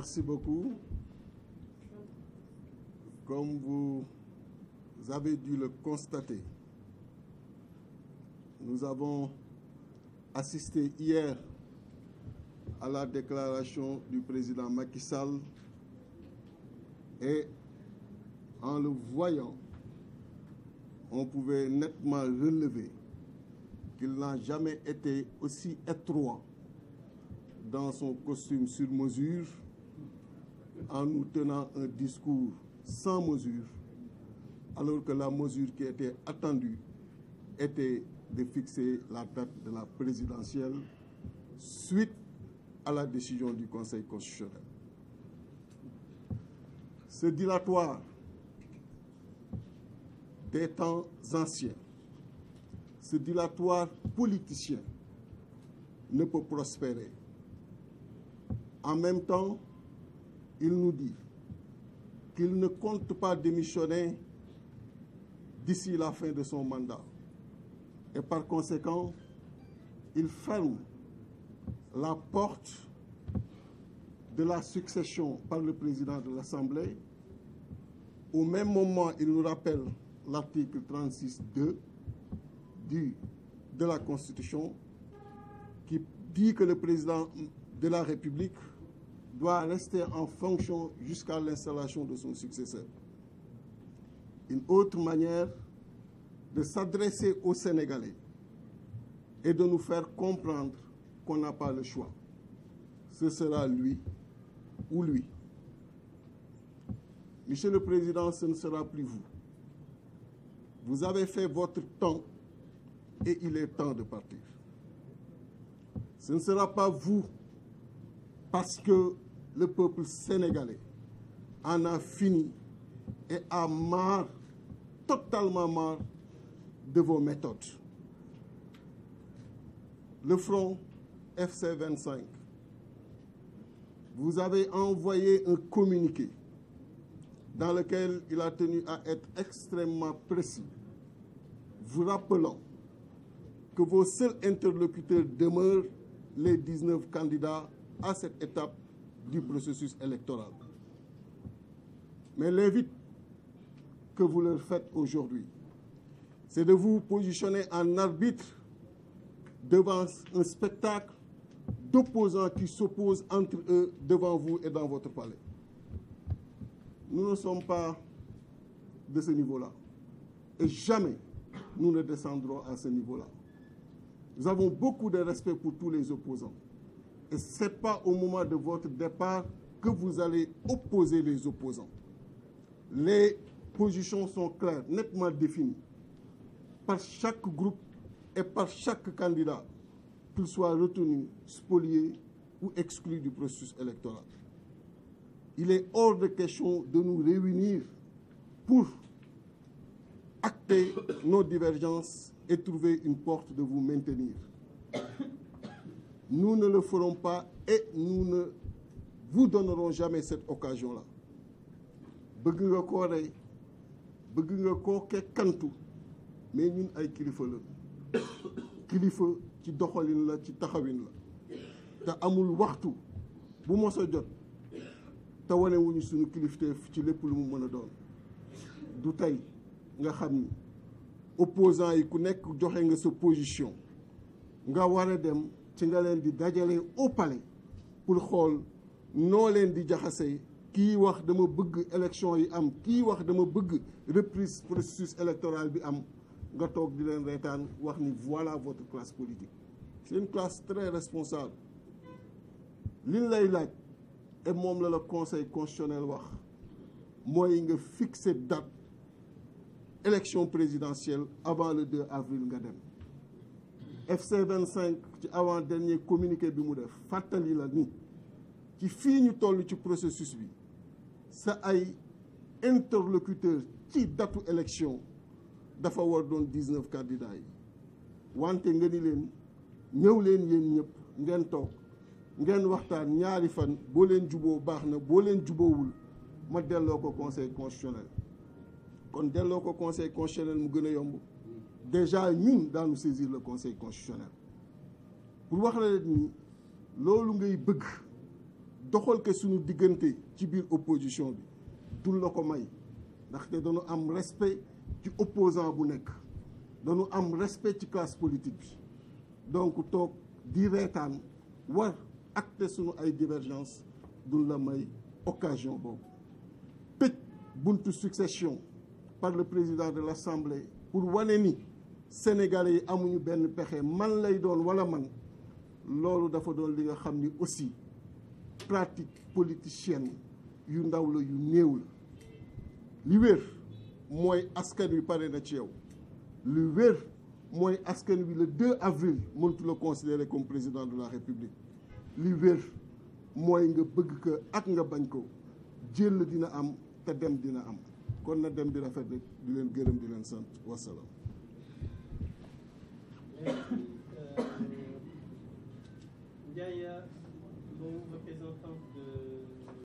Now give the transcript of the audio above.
Merci beaucoup. Comme vous avez dû le constater, nous avons assisté hier à la déclaration du président Macky Sall et en le voyant, on pouvait nettement relever qu'il n'a jamais été aussi étroit dans son costume sur mesure en nous tenant un discours sans mesure, alors que la mesure qui était attendue était de fixer la date de la présidentielle suite à la décision du Conseil constitutionnel. Ce dilatoire des temps anciens, ce dilatoire politicien ne peut prospérer. En même temps, il nous dit qu'il ne compte pas démissionner d'ici la fin de son mandat. Et par conséquent, il ferme la porte de la succession par le président de l'Assemblée. Au même moment, il nous rappelle l'article 36.2 de la Constitution qui dit que le président de la République doit rester en fonction jusqu'à l'installation de son successeur. Une autre manière de s'adresser aux Sénégalais et de nous faire comprendre qu'on n'a pas le choix. Ce sera lui ou lui. Monsieur le Président, ce ne sera plus vous. Vous avez fait votre temps et il est temps de partir. Ce ne sera pas vous parce que le peuple sénégalais en a fini et a marre, totalement marre de vos méthodes. Le front FC 25, vous avez envoyé un communiqué dans lequel il a tenu à être extrêmement précis, vous rappelant que vos seuls interlocuteurs demeurent les 19 candidats à cette étape du processus électoral. Mais l'invite que vous leur faites aujourd'hui, c'est de vous positionner en arbitre devant un spectacle d'opposants qui s'opposent entre eux devant vous et dans votre palais. Nous ne sommes pas de ce niveau-là. Et jamais nous ne descendrons à ce niveau-là. Nous avons beaucoup de respect pour tous les opposants. Et ce n'est pas au moment de votre départ que vous allez opposer les opposants. Les positions sont claires, nettement définies, par chaque groupe et par chaque candidat, qu'il soit retenu, spolié ou exclu du processus électoral. Il est hors de question de nous réunir pour acter nos divergences et trouver une porte de vous maintenir. Nous ne le ferons pas et nous ne vous donnerons jamais cette occasion-là. Bëgg nga koo rey bëgg nga koo kekkantu mais ñun ay kilifa la kilifa ci doxalin la ci taxawin la te amul waxtu bu mos a jot te wane wuñu suñu kilifteef ci lépp lu mu mën a doon du tey nga xam ni opposants yi ku nekk joxe nga sa position nga war a dem ci nga leen di dajale au palais pour xool noo leen di jaxase kii wax dama bëgg élection yi am kii wax dama bëgg reprise processus électoral bi am nga toog di leen reetaan wax ni voilà votre classe politique. C'est une classe très responsable. Liñ lay laaj et moom la conseil constitutionnel wax mooy nga fixer date élection présidentielle avant le 2 avril nga dem. FC 25 ci avant dernier communiqué bi mu def fàttali la ni ci fii ñu toll ci processus bi sa ay interlocuteur ci datu élection dafa war doon 19 candidats yi wante nga ni leen ñëw leen yéen ñëpp ngeen toog ngeen waxtaan ñaari fan boo leen juboo baax na boo leen juboowul ma delloo ko conseil constitutionnel kon delloo ko conseil constitutionnel mu gën a yomb déjà ñun daanu saisir le conseil constitutionnel pour wax la leen ni loolu ngay bëgg doxal ko suñu diggante ci biir opposition bi dul la ko may ndaxte dañu am respect ci opposant bu nekk dañu am respect ci classe politique bi donc toog di reetaan war acter suñu ay divergence dul la may occasion boobu tëj buntu succession par le président de l'Assemblée pour wane ni Sénégalais yi amuñu benn pexe man lay doon wala man loolu dafa doon li nga xam ni aussi pratique politicienne yu ndaw la yu néew la li wér mooy askan wi pare na ci yow li wér mooy askan wi le 2 avril mëntu la considérer comme président de la République li wér mooy nga bëgg ko ak nga bañ ko jël dina am te dem dina am kon na dem di rafet rek di leen gërëm di leen sant wasalaam. Ndiaye, bon représentant